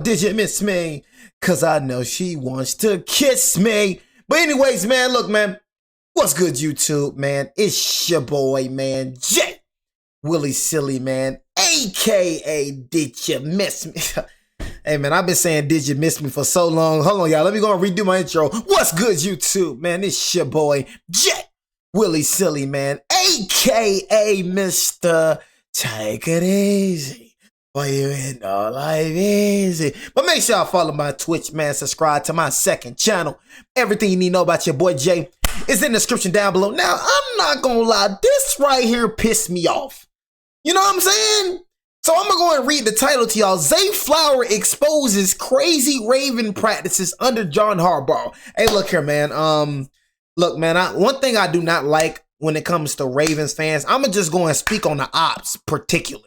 Did you miss me? Cause I know she wants to kiss me. But anyways, man, look, man. What's good, YouTube, man? It's your boy, man, Jay Willie Silly, man, a.k.a. Did You Miss Me? Hey, man, I've been saying Did You Miss Me for so long. Hold on, y'all. Let me go and redo my intro. What's good, YouTube, man? It's your boy, Jay Willie Silly, man, a.k.a. Mr. Take It Easy. Boy, you in all life easy. But make sure y'all follow my Twitch, man. Subscribe to my second channel. Everything you need to know about your boy Jay is in the description down below. Now, I'm not gonna lie, this right here pissed me off. You know what I'm saying? So I'm gonna go and read the title to y'all. Zay Flowers exposes crazy Raven practices under John Harbaugh. Hey, look here, man. Look, man, one thing I do not like when it comes to Ravens fans, I'm gonna just go and speak on the ops particularly.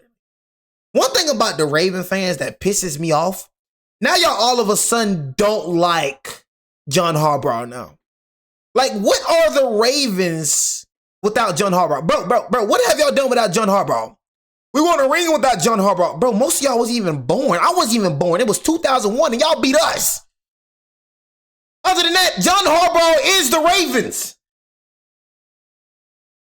One thing about the Raven fans that pisses me off, now y'all all of a sudden don't like John Harbaugh now. Like, what are the Ravens without John Harbaugh? Bro, what have y'all done without John Harbaugh? We won a ring without John Harbaugh. Bro, most of y'all wasn't even born. I wasn't even born. It was 2001 and y'all beat us. Other than that, John Harbaugh is the Ravens.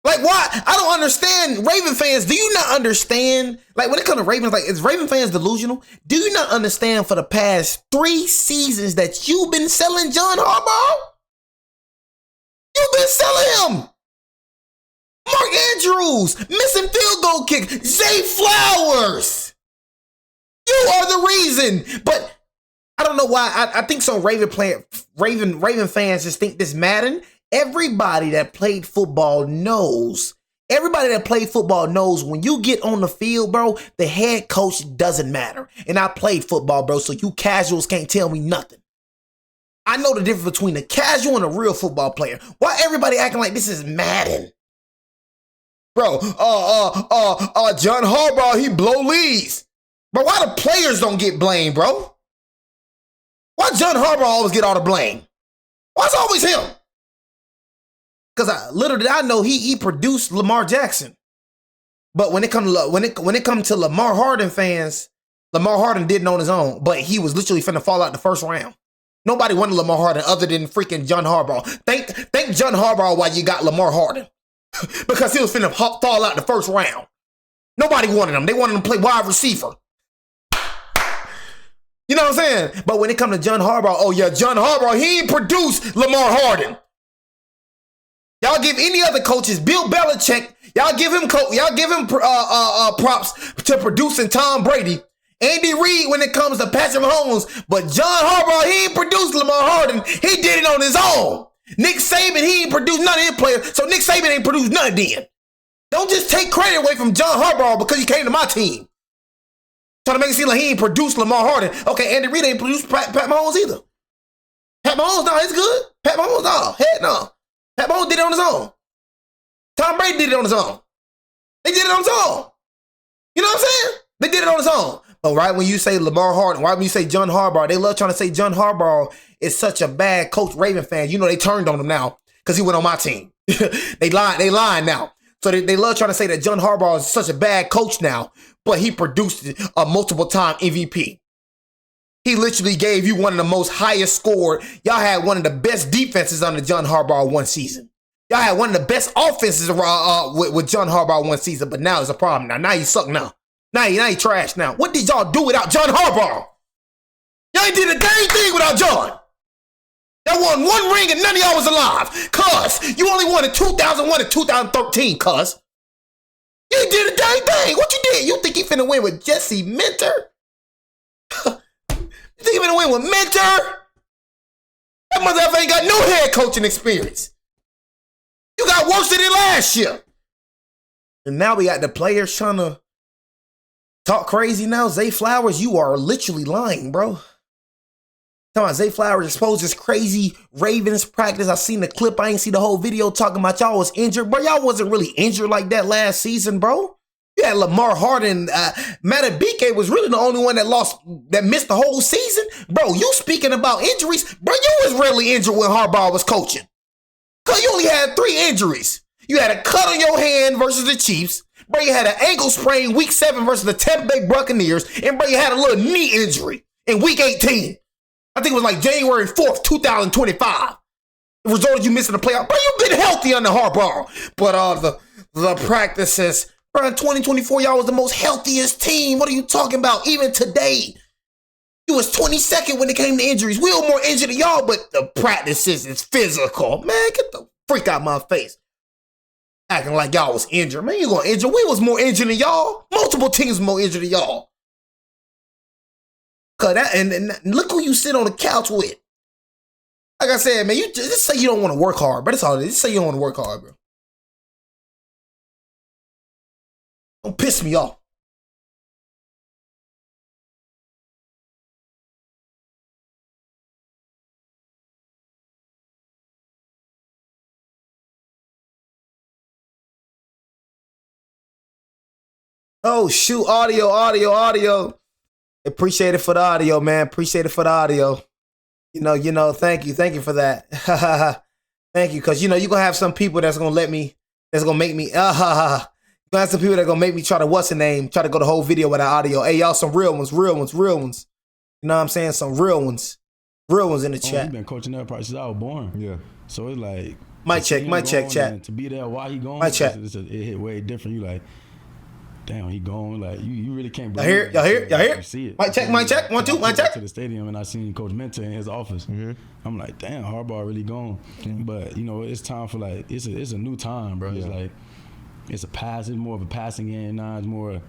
Like, why? I don't understand. Raven fans, do you not understand? Like, when it comes to Ravens, like, is Raven fans delusional? Do you not understand for the past 3 seasons that you've been selling John Harbaugh? You've been selling him. Mark Andrews, missing field goal kick. Zay Flowers. You are the reason. But I don't know why. I think some Raven fans just think this Madden. Everybody that played football knows. Everybody that played football knows when you get on the field, bro, the head coach doesn't matter. And I played football, bro, so you casuals can't tell me nothing. I know the difference between a casual and a real football player. Why everybody acting like this is Madden? Bro, John Harbaugh, he blow leads. But why the players don't get blamed, bro? Why John Harbaugh always get all the blame? Why it's always him? Because little did I know he produced Lamar Jackson. But when it comes to Lamar Harden fans, Lamar Harden did it on his own, but he was literally finna fall out the first round. Nobody wanted Lamar Harden other than freaking John Harbaugh. Thank John Harbaugh why you got Lamar Harden. Because he was finna fall out the first round. Nobody wanted him. They wanted him to play wide receiver. You know what I'm saying? But when it comes to John Harbaugh, oh yeah, John Harbaugh, he ain't produced Lamar Harden. Y'all give any other coaches, Bill Belichick, y'all give him props to producing Tom Brady. Andy Reid when it comes to Patrick Mahomes, but John Harbaugh, he ain't produced Lamar Harden. He did it on his own. Nick Saban, he ain't produced none of his players, so Nick Saban ain't produced none of them. Don't just take credit away from John Harbaugh because he came to my team. Trying to make it seem like he ain't produced Lamar Harden. Okay, Andy Reid ain't produced Pat Mahomes either. Pat Mahomes, no, he's good. Pat Mahomes, no, heck no. Pat Mahomes did it on his own. Tom Brady did it on his own. They did it on his own. You know what I'm saying? They did it on his own. But right when you say Lamar Harden, right when you say John Harbaugh, they love trying to say John Harbaugh is such a bad coach, Raven fan. You know they turned on him now because he went on my team. They lying now. So they love trying to say that John Harbaugh is such a bad coach now, but he produced a multiple-time MVP. He literally gave you one of the most highest scored. Y'all had one of the best defenses under John Harbaugh one season. Y'all had one of the best offenses with John Harbaugh one season, but now it's a problem. Now you suck now. Now you trash now. What did y'all do without John Harbaugh? Y'all ain't did a dang thing without John. Y'all won 1 ring and none of y'all was alive. Cuz, you only won in 2001 and 2013, cuz. You ain't did a dang thing. What you did? You think you finna win with Jesse Minter? You think you finna win with Minter? That motherfucker ain't got no head coaching experience. You got worse than it last year. And now we got the players trying to talk crazy now. Zay Flowers, you are literally lying, bro. Come on, Zay Flowers exposes crazy Ravens practice. I seen the clip. I ain't see the whole video talking about y'all was injured. Bro, y'all wasn't really injured like that last season, bro. You had Lamar Harden. Matabike was really the only one that missed the whole season. Bro, you speaking about injuries. Bro, you was rarely injured when Harbaugh was coaching. Because you only had 3 injuries. You had a cut on your hand versus the Chiefs. Bro, you had an ankle sprain week 7 versus the Tampa Bay Buccaneers. And bro, you had a little knee injury. in week 18. I think it was like January 4th, 2025. It resulted you missing the playoff. Bro, you've been healthy under Harbaugh. But the practices, bro, in 2024, y'all was the most healthiest team. What are you talking about? Even today, you was 22nd when it came to injuries. We were more injured than y'all, but the practices is physical. Man, get the freak out my face. Acting like y'all was injured. Man, you gonna injure. We was more injured than y'all. Multiple teams more injured than y'all. Cause that, and look who you sit on the couch with. Like I said, man, you just say you don't want to work hard, but that's all it is. Just say you don't want to work hard, bro. Don't piss me off. Oh, shoot. Audio. Appreciate it for the audio, man. Appreciate it for the audio. You know, thank you for that. Thank you, because, you're going to have some people that's going to make me, you're going to have some people that are going to make me try to, try to go the whole video without audio. Hey, y'all, some real ones. You know what I'm saying? Some real ones in the chat. He's been coaching that prices out born. Yeah. So it's like, mic check, chat. To be there while he going, mic check. It hit way different. You like, damn, he going. Like, you really can't believe it. Y'all hear? You see it. Mic check. 1, 2, mic check. To the stadium, and I seen Coach Minter in his office. Mm-hmm. I'm like, damn, Harbaugh really gone. Mm-hmm. But it's time for, like, it's a new time, bro. Yeah. It's like, it's more of a passing game now. It's more,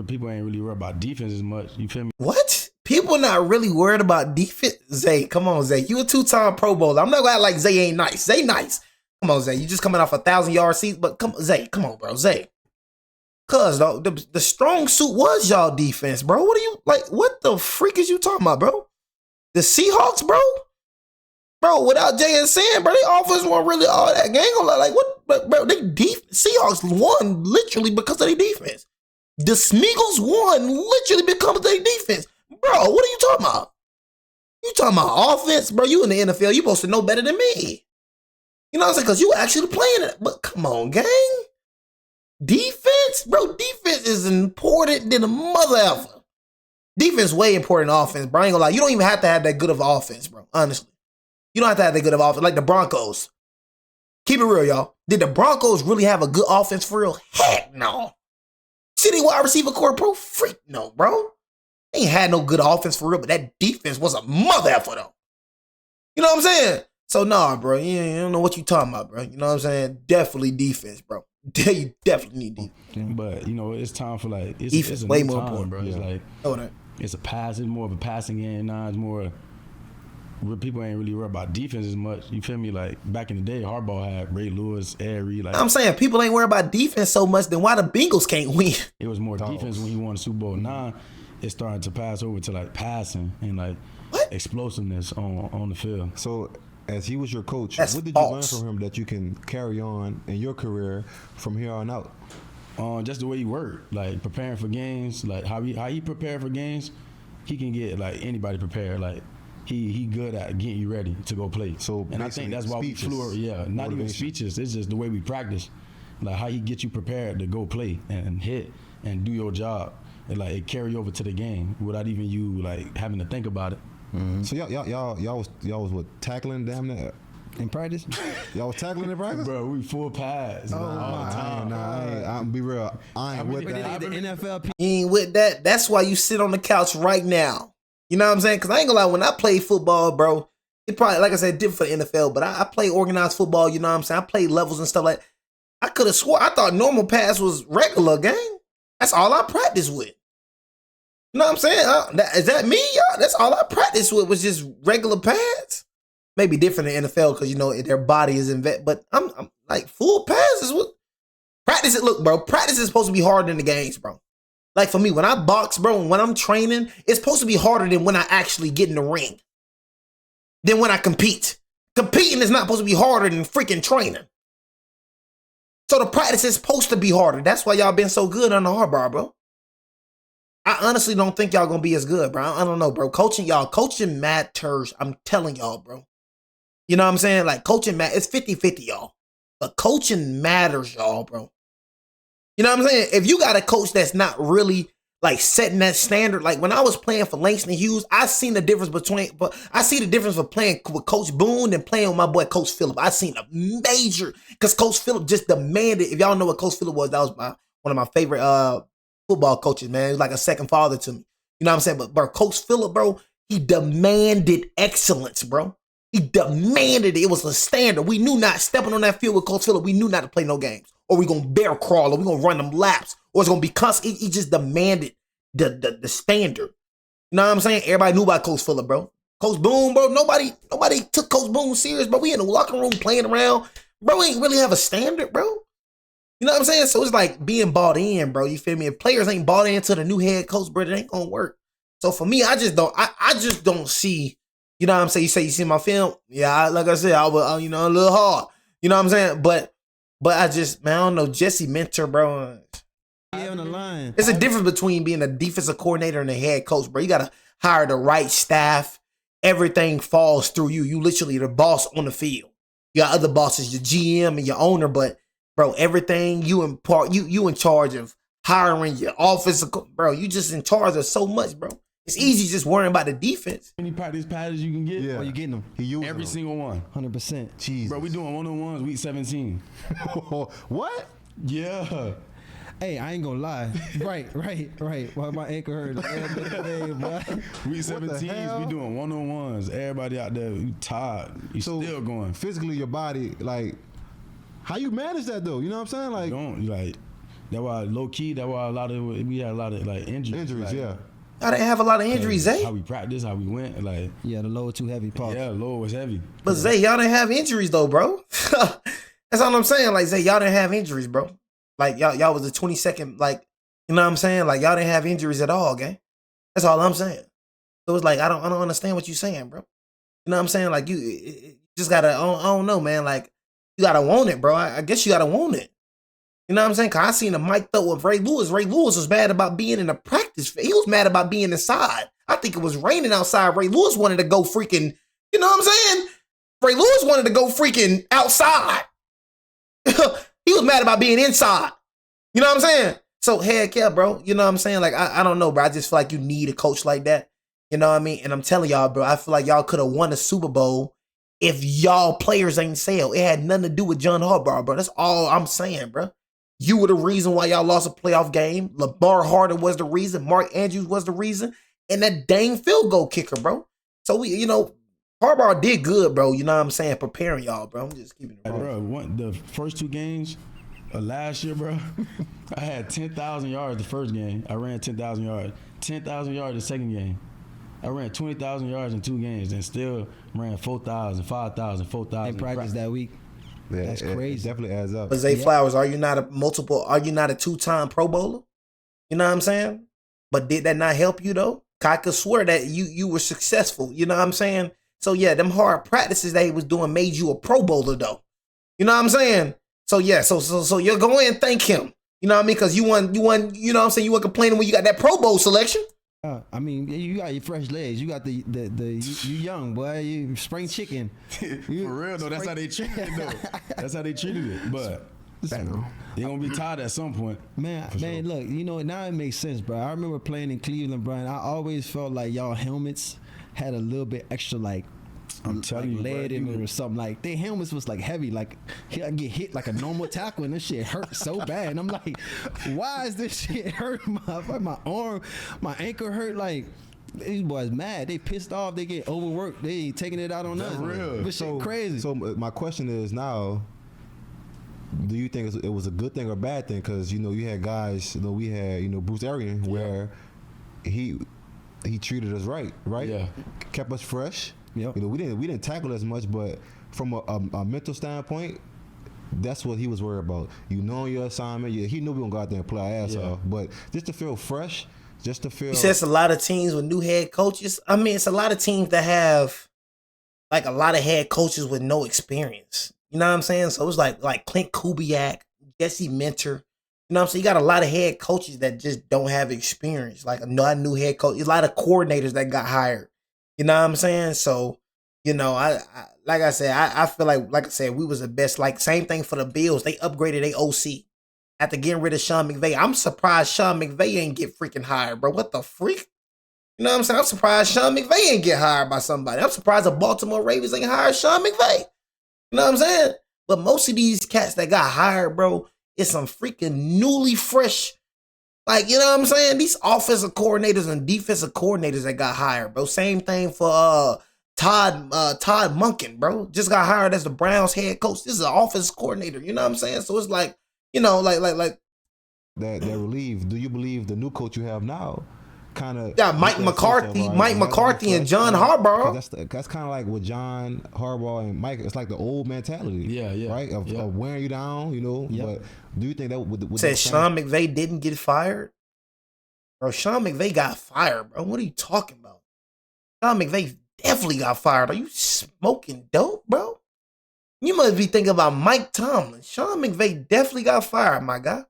people ain't really worried about defense as much. You feel me? What? People not really worried about defense? Zay, come on, Zay. You a 2-time Pro Bowler. I'm not gonna act like Zay ain't nice. Zay nice. Come on, Zay. You just coming off 1,000-yard season, but Zay, come on, bro, Zay. Cause the strong suit was y'all defense, bro. What the freak is you talking about, bro? The Seahawks, bro? Bro, without Jay and Sam, bro, their offense wasn't really all that gang. Like, what? Bro, Seahawks won literally because of their defense. The Smeagol's won literally because of their defense. Bro, what are you talking about? You talking about offense? Bro, you in the NFL, you supposed to know better than me. You know what I'm saying? Because you actually playing it. But come on, gang. Defense? Bro, defense is important than a mother ever. Defense way important than offense, bro. I ain't gonna lie. You don't even have to have that good of offense, bro. Honestly. You don't have to have that good of offense. Like the Broncos. Keep it real, y'all. Did the Broncos really have a good offense for real? Heck no. City wide receiver core, bro? Freak no, bro. They ain't had no good offense for real, but that defense was a mother effer, though. You know what I'm saying? So, nah, bro. You don't know what you talking about, bro. You know what I'm saying? Definitely defense, bro. You definitely need defense. But, it's time for, like, it's a way new more time, important, bro. Yeah. It's like, it's more of a passing game now. It's more, people ain't really worried about defense as much. You feel me? Like, back in the day, Harbaugh had Ray Lewis, Ed Reed. Like, I'm saying people ain't worried about defense so much, then why the Bengals can't win? It was more defense when he won the Super Bowl. Now, it's starting to pass over to, like, passing and, like, explosiveness on the field. So, as he was your coach, That's what did false. you learn from him that you can carry on in your career from here on out? Just the way he worked, like preparing for games, like how he prepared for games, he can get like anybody prepared. Like he good at getting you ready to go play. So and I think that's why we flew. Yeah, not even speeches. It's just the way we practice, like how he get you prepared to go play and hit and do your job, and like it carry over to the game without even you like having to think about it. Mm-hmm. So y'all was what, tackling damn near in practice? Y'all was tackling in practice? Bro, we full pass all the time. I'll be real. I ain't with that. The NFL. You ain't with that. That's why you sit on the couch right now. You know what I'm saying? Because I ain't gonna lie, when I played football, bro, it probably, like I said, different for the NFL, but I play organized football, you know what I'm saying? I play levels and stuff like that. I could have swore, I thought normal pass was regular, gang. That's all I practiced with. You know what I'm saying? Is that me, y'all? That's all I practiced with was just regular pads. Maybe different in NFL because, their body is but I'm like full passes. What practice it? Look, bro, practice is supposed to be harder than the games, bro. Like for me, when I box, bro, and when I'm training, it's supposed to be harder than when I actually get in the ring. Than when I compete. Competing is not supposed to be harder than freaking training. So the practice is supposed to be harder. That's why y'all been so good under Harbaugh, bro. I honestly don't think y'all gonna be as good, bro. I don't know, bro. Coaching matters. I'm telling y'all, bro. You know what I'm saying? Like, coaching matters. It's 50-50, y'all. But coaching matters, y'all, bro. You know what I'm saying? If you got a coach that's not really, like setting that standard. Like when I was playing for Langston Hughes, I see the difference of playing with Coach Boone and playing with my boy Coach Phillip. I seen a major, because Coach Phillip just demanded. If y'all know what Coach Phillip was, that was one of my favorite football coaches, man. He was like a second father to me. You know what I'm saying? But bro, Coach Phillip, bro, he demanded excellence, bro. He demanded it. It was a standard. We knew not stepping on that field with Coach Phillip. We knew not to play no games, or we gonna bear crawl, or we gonna run them laps, or it's gonna be constant. He just demanded the standard. You know what I'm saying? Everybody knew about Coach Phillip, bro. Coach Boone, bro. Nobody took Coach Boone serious, bro. We in the locker room playing around, bro. Ain't really have a standard, bro. You know what I'm saying? So it's like being bought in, bro. You feel me? If players ain't bought into the new head coach, bro, it ain't gonna work. So for me, I just don't see. You know what I'm saying? You say you see my film? Yeah, like I said, I was, a little hard. You know what I'm saying? But I just, man, I don't know. Jesse Mentor, bro. Yeah, on the line. It's a difference between being a defensive coordinator and a head coach, bro. You gotta hire the right staff. Everything falls through you. You literally the boss on the field. You got other bosses, your GM and your owner, but bro, everything you in charge of hiring your office, bro. You just in charge of so much, bro. It's easy just worrying about the defense. Any practice patterns you can get? Yeah. Oh, you getting them? Every single one. 100%. Jesus. Bro, we doing one-on-ones week 17. What? Yeah. Hey, I ain't gonna lie. Right. Why my ankle hurt? Week 17, we doing one-on-ones. Everybody out there, you tired. You still going. Physically, your body, like, how you manage that though? You know what I'm saying? That's why low key. That's why we had a lot of like injuries. Injuries, yeah. I didn't have a lot of injuries, Zay. How we practiced, how we went, like. Yeah, the lower too heavy part. Yeah, lower was heavy. But Zay, y'all didn't have injuries though, bro. That's all I'm saying. Like Zay, y'all didn't have injuries, bro. Like y'all was the 22nd, like, you know what I'm saying? Like y'all didn't have injuries at all, gang. That's all I'm saying. So it's like I don't understand what you're saying, bro. You know what I'm saying? Like you just gotta, I don't know, man. Like you gotta want it, bro. I guess you gotta want it. You know what I'm saying? Cause I seen a mic up with Ray Lewis. Ray Lewis was mad about being in a practice. He was mad about being inside. I think it was raining outside. Ray Lewis wanted to go freaking, you know what I'm saying? Ray Lewis wanted to go freaking outside. He was mad about being inside. You know what I'm saying? So heck yeah, bro. You know what I'm saying? Like, I don't know, bro. I just feel like you need a coach like that. You know what I mean? And I'm telling y'all, bro, I feel like y'all could have won a Super Bowl if y'all players ain't sell. It had nothing to do with John Harbaugh, bro. That's all I'm saying, bro. You were the reason why y'all lost a playoff game. Lamar Harden was the reason. Mark Andrews was the reason. And that dang field goal kicker, bro. So Harbaugh did good, bro. You know what I'm saying? Preparing y'all, bro. I'm just keeping it real. Bro, the first two games of last year, bro, I had 10,000 yards the first game. I ran 10,000 yards. 10,000 yards the second game. I ran 20,000 yards in 2 games and still ran 4,000, 5,000, 4,000. In practice that week. Yeah, That's crazy. It definitely adds up. But Zay Flowers, are you not a 2-time Pro Bowler? You know what I'm saying? But did that not help you though? I could swear that you were successful. You know what I'm saying? So yeah, them hard practices that he was doing made you a Pro Bowler though. You know what I'm saying? So yeah, so you're going and thank him. You know what I mean? Because you won, you know what I'm saying? You weren't complaining when you got that Pro Bowl selection. I mean, you got your fresh legs. You got the you young boy. You spring chicken. For real though, that's how they treated it though. That's how they treated it. But they're gonna be tired at some point. Man, look, now it makes sense, bro. I remember playing in Cleveland, bro, and I always felt like y'all helmets had a little bit extra, like, I'm telling you, lead bro, in it or something. Like their helmets was like heavy, like I get hit like a normal tackle, and this shit hurt so bad. And I'm like, why is this shit hurting my arm, my ankle hurt? Like these boys mad, they pissed off, they get overworked, they ain't taking it out on us. Real. This shit crazy. So my question is now, do you think it was a good thing or bad thing? Because you had guys, we had Bruce Arians where he treated us right, Yeah, kept us fresh. Yep. We didn't tackle as much, but from a mental standpoint, that's what he was worried about. Your assignment. He knew we gonna go out there and play our ass off, but just to feel fresh, just to feel. You said it's a lot of teams with new head coaches. I mean, it's a lot of teams that have like a lot of head coaches with no experience. You know what I'm saying? So it's like Clint Kubiak, Jesse Mentor. You know what I'm saying? You got a lot of head coaches that just don't have experience. Like a new head coach. A lot of coordinators that got hired. You know what I'm saying? So, I like I said, I feel like I said, we was the best. Like same thing for the Bills. They upgraded their OC. after getting rid of Sean McVay. I'm surprised Sean McVay ain't get freaking hired, bro. What the freak? You know what I'm saying? I'm surprised Sean McVay ain't get hired by somebody. I'm surprised the Baltimore Ravens ain't hired Sean McVay. You know what I'm saying? But most of these cats that got hired, bro, it's some freaking newly fresh, like, you know what I'm saying? These offensive coordinators and defensive coordinators that got hired, bro. Same thing for Todd Monken, bro. Just got hired as the Browns head coach. This is an offensive coordinator. You know what I'm saying? So it's like, you know, like that relieved. Do you believe the new coach you have now? Kind of Mike McCarthy and John Harbaugh. That's kind of like with John Harbaugh and Mike. It's like the old mentality, right? Of wearing you down, you know. But do you think that would said Sean McVay didn't get fired? Bro, Sean McVay got fired, bro. What are you talking about? Sean McVay definitely got fired. Are you smoking dope, bro? You must be thinking about Mike Tomlin. Sean McVay definitely got fired, my guy.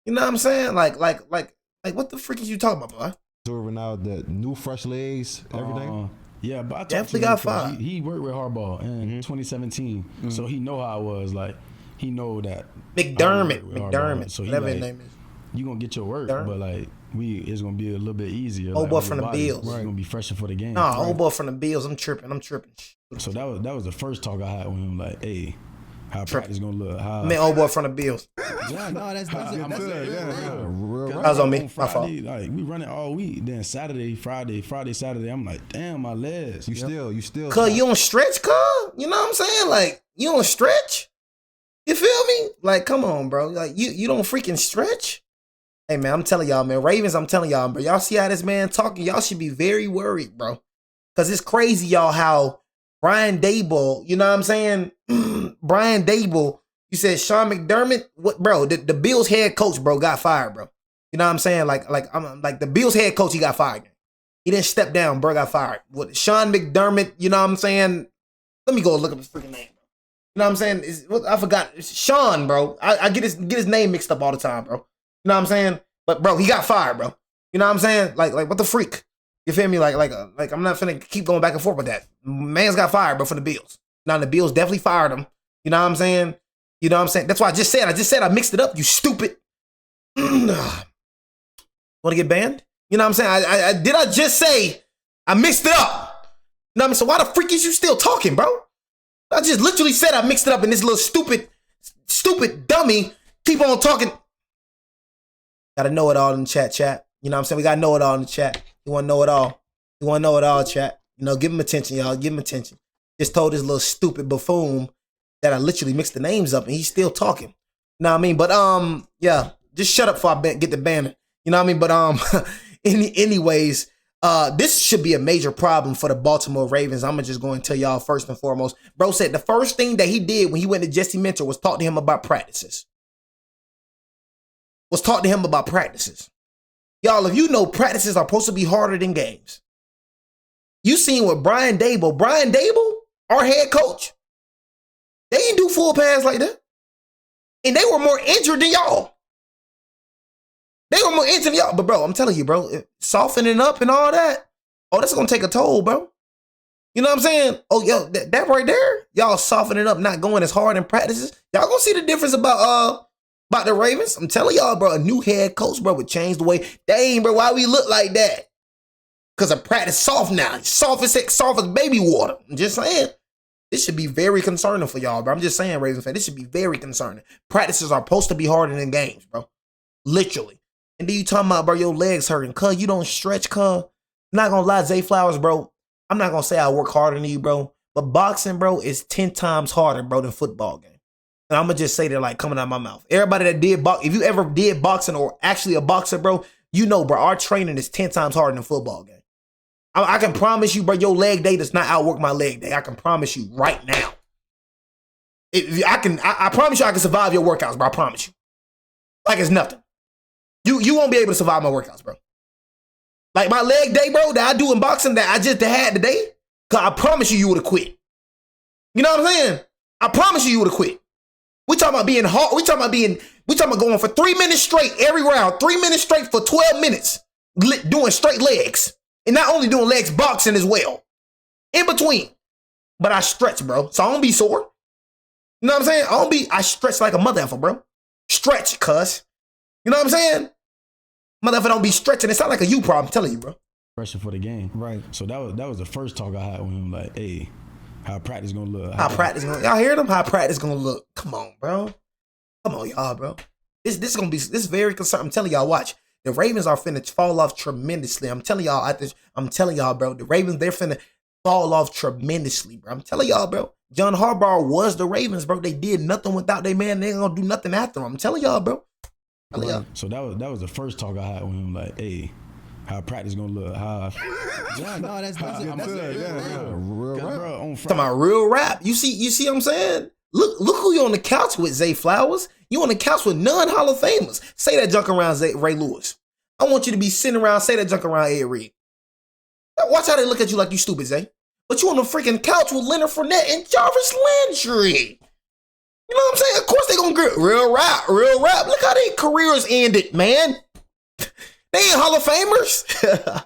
You know what I'm saying? Like what the freak is you talking about, boy? Observing now the new fresh legs, everything. Yeah, but I definitely got fired. He worked with Harbaugh in 2017, so he know how it was. Like he know that McDermott, so whatever his name is. You gonna get your work, but like it's gonna be a little bit easier. Old boy from the Bills. It's gonna be fresher for the game. No, old boy from the Bills. I'm tripping. So that was the first talk I had with him. Like, hey, how practice gonna look? How? I mean, old boy from the Bills. Yeah, no, that's That was on me. My fault. Like we run it all week. Then Friday, Saturday. I'm like, damn, my legs. You still. Cuz you on stretch, cuz? You know what I'm saying? Like you on stretch? You feel me? Like, come on, bro. Like you don't freaking stretch. Hey man, I'm telling y'all, man. Ravens, I'm telling y'all, bro. Y'all see how this man talking? Y'all should be very worried, bro. Cause it's crazy, y'all, how Brian Daboll, you know what I'm saying? Brian Daboll, you said Sean McDermott, what, bro? The Bills head coach, bro, got fired, bro. You know what I'm saying? I'm like the Bills head coach, he got fired. He didn't step down, bro, got fired. What Sean McDermott, you know what I'm saying? Let me go look up his freaking name, bro. You know what I'm saying? I forgot. It's Sean, bro. I get his name mixed up all the time, bro. You know what I'm saying? But bro, he got fired, bro. You know what I'm saying? Like what the freak? You feel me? Like I'm not finna keep going back and forth with that. Man's got fired, bro, for the Bills. Now the Bills definitely fired him. You know what I'm saying? You know what I'm saying? That's why I just said I mixed it up, you stupid. Wanna get banned? You know what I'm saying? Did I just say I mixed it up? You know what I mean? So why the freak is you still talking, bro? I just literally said I mixed it up and this little stupid dummy keep on talking. Gotta know it all in the chat. You know what I'm saying? We gotta know it all in the chat. You wanna know it all? You wanna know it all, chat? You know, give him attention, y'all. Give him attention. Just told this little stupid buffoon that I literally mixed the names up and he's still talking. You know what I mean? But yeah, just shut up before I get the banner. You know what I mean? But anyways, this should be a major problem for the Baltimore Ravens. I'm just going to tell y'all first and foremost. Bro said the first thing that he did when he went to Jesse Minter was talk to him about practices. Y'all, if you know practices are supposed to be harder than games. You seen with Brian Daboll, our head coach, they didn't do full pads like that. And they were more injured than y'all. But bro, I'm telling you, bro, softening up and all that, that's going to take a toll, bro. You know what I'm saying? Oh, yo, that right there, y'all softening up, not going as hard in practices. Y'all going to see the difference about the Ravens. I'm telling y'all, bro, a new head coach, bro, would change the way. Dang, bro, why we look like that? Because of practice soft now. Soft as baby water. I'm just saying. This should be very concerning for y'all, bro. I'm just saying, Ravens fan, this should be very concerning. Practices are supposed to be harder than games, bro. Literally. And then you talking about, bro, your legs hurting. Cuz you don't stretch, cuz. I'm not going to lie, Zay Flowers, bro. I'm not going to say I work harder than you, bro. But boxing, bro, is 10 times harder, bro, than football game. And I'm going to just say that like coming out of my mouth. Everybody that did if you ever did boxing or actually a boxer, bro, you know, bro, our training is 10 times harder than football game. I can promise you, bro, your leg day does not outwork my leg day. I can promise you right now. I promise you I can survive your workouts, bro. I promise you. Like it's nothing. You won't be able to survive my workouts, bro. Like my leg day, bro, that I do in boxing that I just had today, cause I promise you would have quit. You know what I'm saying? I promise you would have quit. We talking about being hard. We talking about going for 3 minutes straight every round, 3 minutes straight for 12 minutes, doing straight legs. And not only doing legs, boxing as well. In between. But I stretch, bro. So I don't be sore. You know what I'm saying? I stretch like a mother effer, bro. Stretch, cuz. You know what I'm saying? Motherfucker don't be stretching. It sound like a you problem. I'm telling you, bro. Pressure for the game. Right. So that was the first talk I had with him. Like, hey, how practice gonna look? How practice gonna? Y'all hear them? How practice gonna look? Come on, bro. Come on, y'all, bro. This is very concerning. I'm telling y'all, watch. The Ravens are finna fall off tremendously. I'm telling y'all, bro. The Ravens, they're finna fall off tremendously, bro. I'm telling y'all, bro. John Harbaugh was the Ravens, bro. They did nothing without their man. They ain't gonna do nothing after him. I'm telling y'all, bro. So that was the first talk I had with him. Like, hey, how practice gonna look? How? Yeah, no, that's real rap. Bro, on Talking about real rap. You see what I'm saying? Look who you on the couch with, Zay Flowers. You on the couch with non-Hall of Famers. Say that junk around Ray Lewis. I want you to be sitting around, say that junk around Ed Reed. Watch how they look at you like you stupid, Zay. But you on the freaking couch with Leonard Fournette and Jarvis Landry. You know what I'm saying? Of course they gonna get real rap. Look how their careers ended, man. They ain't Hall of Famers.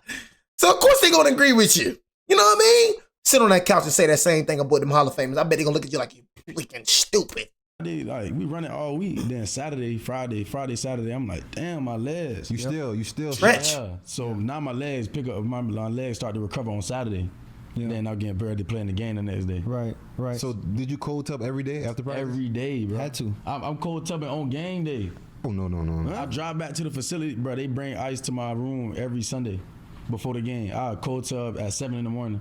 So of course they gonna agree with you. You know what I mean? Sit on that couch and say that same thing about them Hall of Famers. I bet they gonna look at you like you freaking stupid. Like, we run it all week. Then Saturday, Friday, Saturday, I'm like, damn, my legs. You still Stretch. Yeah. So now my legs pick up. My legs start to recover on Saturday. Yeah. Then I'm getting ready to play in the game the next day. Right. So did you cold tub every day after practice? Every day, bro. Had to. I'm cold tubbing on game day. Oh no. I drive back to the facility, bro. They bring ice to my room every Sunday before the game. I cold tub at 7 in the morning.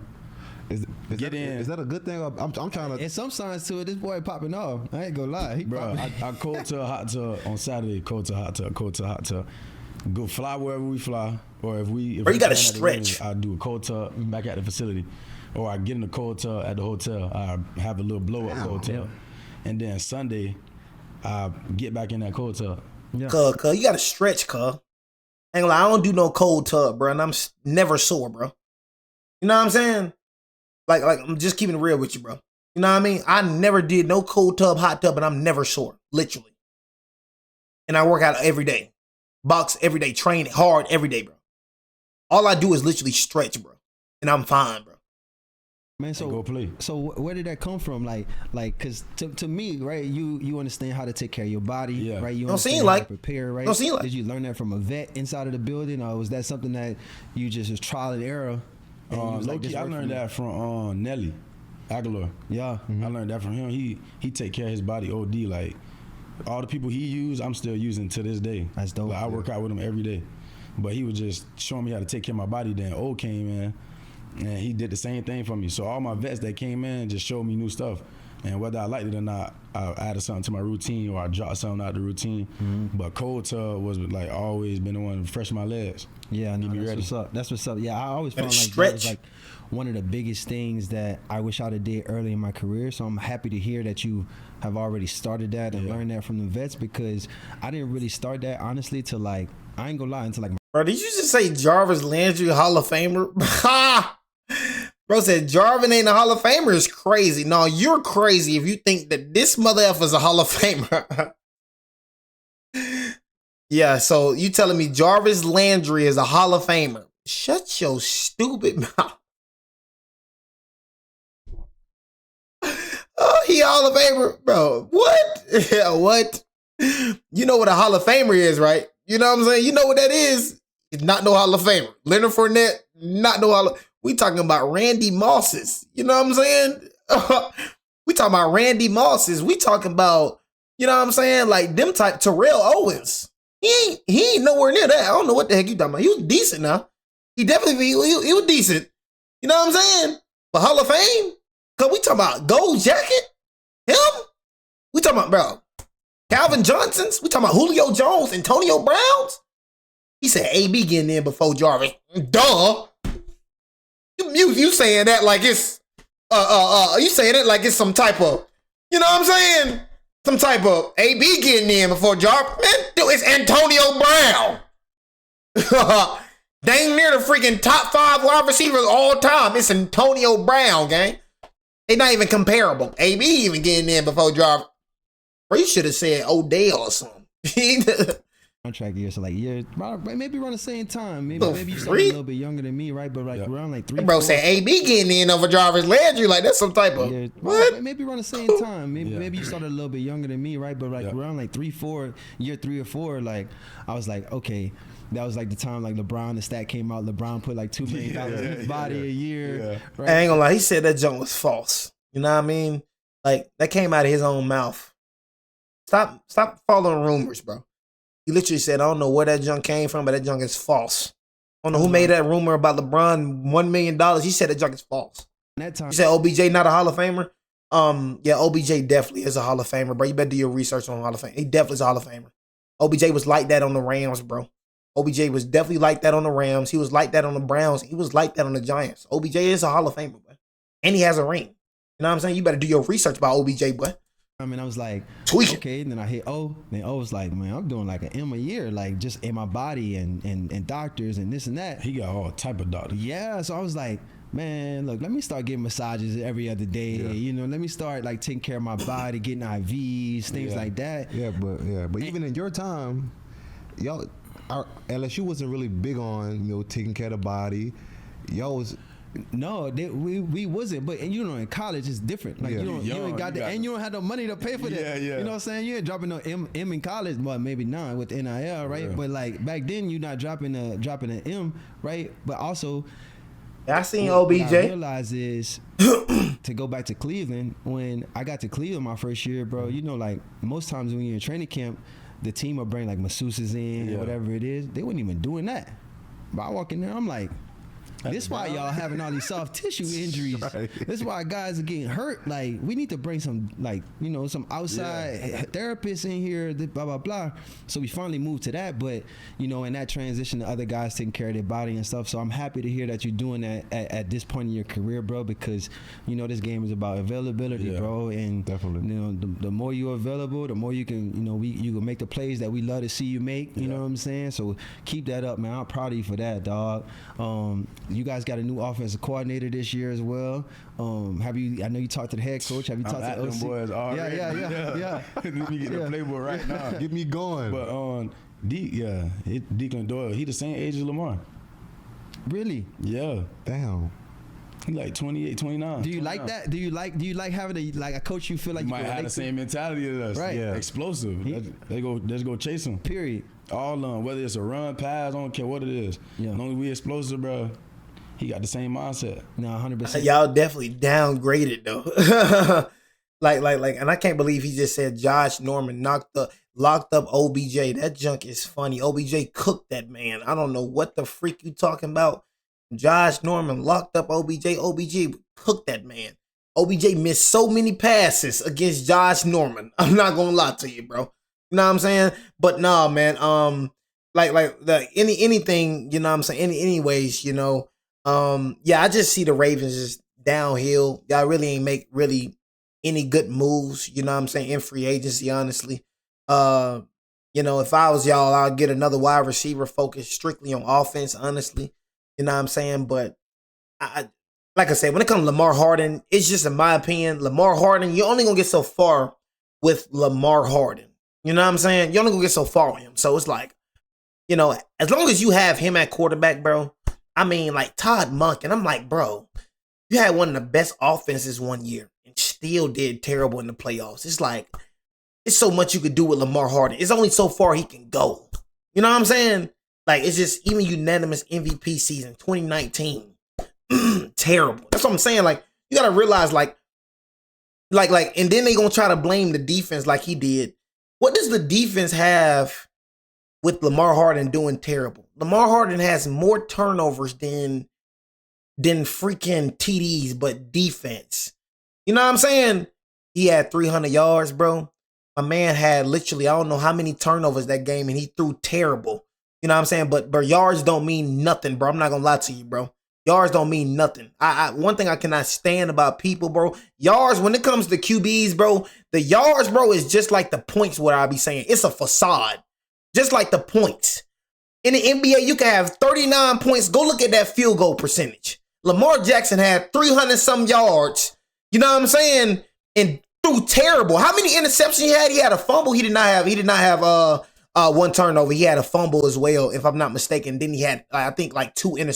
Is Is that a good thing? I'm trying to. And some signs to it. This boy popping off. I ain't gonna lie. Bro, I cold tub, hot tub on Saturday. Cold tub, hot tub. Go fly wherever we fly, or if we. Bro, you gotta playing at the stretch. range, I do a cold tub back at the facility, or I get in the cold tub at the hotel. I have a little blow up cold tub, and then Sunday, I get back in that cold tub. Yeah. Cuz, you gotta stretch, cuz. Ain't gonna lie, I don't do no cold tub, bro, and I'm never sore, bro. You know what I'm saying? Like I'm just keeping it real with you, bro. You know what I mean? I never did no cold tub, hot tub, and I'm never sore, literally. And I work out every day. Box every day, train hard every day, bro. All I do is literally stretch, bro. And I'm fine, bro. Man, so go play. So where did that come from? Like, cause to me, right? You understand how to take care of your body, right? You Don't understand seem how like to prepare, right? Don't seem like. Did you learn that from a vet inside of the building, or was that something that you just was trial and error? And you was like, Low-key, this I worked for learned me? that from Nelly Aguilar. Yeah. I learned that from him. He take care of his body OD. Like, all the people he used, I'm still using to this day. That's dope. Like, I work out with him every day. But he was just showing me how to take care of my body. Then O came in, and he did the same thing for me. So all my vets that came in just showed me new stuff. And whether I liked it or not, I added something to my routine or I dropped something out the routine. But cold tub was like always been the one to freshen my legs. Yeah, no, me that's ready. what's up. That's what's up. Yeah, I always Gotta found like that stretch. was like one of the biggest things that I wish I'd have did early in my career. So I'm happy to hear that you have already started that and learned that from the vets, because I didn't really start that honestly till like, I ain't gonna lie, until like Bro, did you just say Jarvis Landry Hall of Famer? Ha! Bro said Jarvin ain't a Hall of Famer is crazy. No, you're crazy if you think that this mother effer is a Hall of Famer. Yeah, so you telling me Jarvis Landry is a Hall of Famer. Shut your stupid mouth. Oh, he a Hall of Famer? Bro, what? Yeah, what? You know what a Hall of Famer is, right? You know what I'm saying? You know what that is? It's not no Hall of Famer. Leonard Fournette, not no Hall of... We talking about Randy Mosses. You know what I'm saying? We talking about Randy Mosses. We talking about, you know what I'm saying? Like them type Terrell Owens. He ain't nowhere near that. I don't know what the heck you talking about. He was decent now. He definitely he was decent. You know what I'm saying? But Hall of Fame? Cause we talking about Gold Jacket? Him? We talking about, bro, Calvin Johnson's? We talking about Julio Jones, Antonio Browns? He said AB getting in before Jarvis. Duh. You saying that like it's you saying it like it's some type of, you know what I'm saying? Some type of AB getting in before Jarvis. Man, dude, it's Antonio Brown. Dang near the freaking top 5 wide receivers all time. It's Antonio Brown, gang. They not even comparable. AB even getting in before Jarvis. Or you should have said Odell or something. contract year, so like maybe around the same time. Maybe you started a Freak. little bit younger than me, right? But like around like 3. Bro 4, said AB getting in over Jarvis Landry. Like, that's some type of, yeah, what? maybe around the same time. Maybe you started a little bit younger than me, right? But like around like 3, 4, year 3 or 4, like I was like, okay, that was like the time like LeBron, the stat came out. LeBron put like $2 million in his body a year. Right? I ain't gonna lie, he said that junk was false. You know what I mean? Like, that came out of his own mouth. Stop following rumors, bro. He literally said, I don't know where that junk came from, but that junk is false. I don't know who made that rumor about LeBron $1 million. He said that junk is false. That time, You said OBJ not a Hall of Famer? Yeah, OBJ definitely is a Hall of Famer, bro. You better do your research on Hall of Fame. He definitely is a Hall of Famer. OBJ was like that on the Rams, bro. OBJ was definitely like that on the Rams. He was like that on the Browns. He was like that on the Giants. OBJ is a Hall of Famer, bro. And he has a ring. You know what I'm saying? You better do your research about OBJ, boy. I mean, I was like, Tweaking. okay, and then I hit O. Then O was like, man, I'm doing like an M a year, like just in my body and doctors and this and that. He got all type of doctors. Yeah, so I was like, man, look, let me start getting massages every other day. You know, let me start like taking care of my body, getting IVs, things like that. Yeah, but even in your time, y'all, LSU wasn't really big on taking care of the body. Y'all was. No, we wasn't, but and in college it's different. Like you ain't got that, and you don't have no money to pay for that. You know what I'm saying? You ain't dropping no M in college, well maybe not with NIL, right? But like back then, you're not dropping an M, right? But also, I seen what OBJ. I realize is to go back to Cleveland. When I got to Cleveland my first year, bro, like most times when you're in training camp, the team will bring like masseuses in, or whatever it is. They wasn't even doing that. But I walk in there, I'm like, this why y'all having all these soft tissue injuries. Right. This is why guys are getting hurt. Like, we need to bring some, some outside therapists in here, blah, blah, blah. So we finally moved to that. But, in that transition, the other guys taking care of their body and stuff. So I'm happy to hear that you're doing that at this point in your career, bro, because, this game is about availability, bro. And, definitely. The more you're available, the more you can, you can make the plays that we love to see you make. You know what I'm saying? So keep that up, man. I'm proud of you for that, dog. You guys got a new offensive coordinator this year as well. Have you? I know you talked to the head coach. Have you talked to the OC? Them boys already. Yeah. Let me get the playbook right now. Get me going. But Declan Doyle, he the same age as Lamar. Really? Yeah. Damn. He like 28, 29. Do you like that? Do you like having a coach you feel like You you might can have relate the same mentality as us. Right. Yeah. Explosive. Let's go chase him. Period. All whether it's a run, pass, I don't care what it is. Yeah. As long as we explosive, bro, he got the same mindset. No, 100%. Y'all definitely downgraded though. like, and I can't believe he just said Josh Norman locked up OBJ. That junk is funny. OBJ cooked that man. I don't know what the freak you talking about. Josh Norman locked up OBJ. OBJ cooked that man. OBJ missed so many passes against Josh Norman. I'm not gonna lie to you, bro. You know what I'm saying? But nah, man. Anything. You know what I'm saying? Anyways, I just see the Ravens just downhill. Y'all really ain't make really any good moves. You know what I'm saying? In free agency, honestly. If I was y'all, I'd get another wide receiver focused strictly on offense, honestly. You know what I'm saying? But like I said, when it comes to Lamar Harden, it's just in my opinion, Lamar Harden, you're only gonna get so far with Lamar Harden. You know what I'm saying? You're only gonna get so far with him. So it's like, as long as you have him at quarterback, bro. I mean, like Todd Monk, and I'm like, bro, you had one of the best offenses one year and still did terrible in the playoffs. It's like, it's so much you could do with Lamar Harden. It's only so far he can go. You know what I'm saying? Like, it's just even unanimous MVP season 2019. Terrible. That's what I'm saying. Like, you gotta realize, like, and then they gonna try to blame the defense like he did. What does the defense have with Lamar Harden doing terrible? Lamar Harden has more turnovers than freaking TDs, but defense. You know what I'm saying? He had 300 yards, bro. My man had literally, I don't know how many turnovers that game, and he threw terrible. You know what I'm saying? But yards don't mean nothing, bro. I'm not gonna lie to you, bro. Yards don't mean nothing. One thing I cannot stand about people, bro. Yards, when it comes to QBs, bro, the yards, bro, is just like the points, what I be saying. It's a facade. Just like the points. In the NBA, you can have 39 points. Go look at that field goal percentage. Lamar Jackson had 300 some yards. You know what I'm saying? And threw terrible. How many interceptions he had? He had a fumble. He did not have one turnover. He had a fumble as well, if I'm not mistaken. Then he had, I think, like 2 interceptions.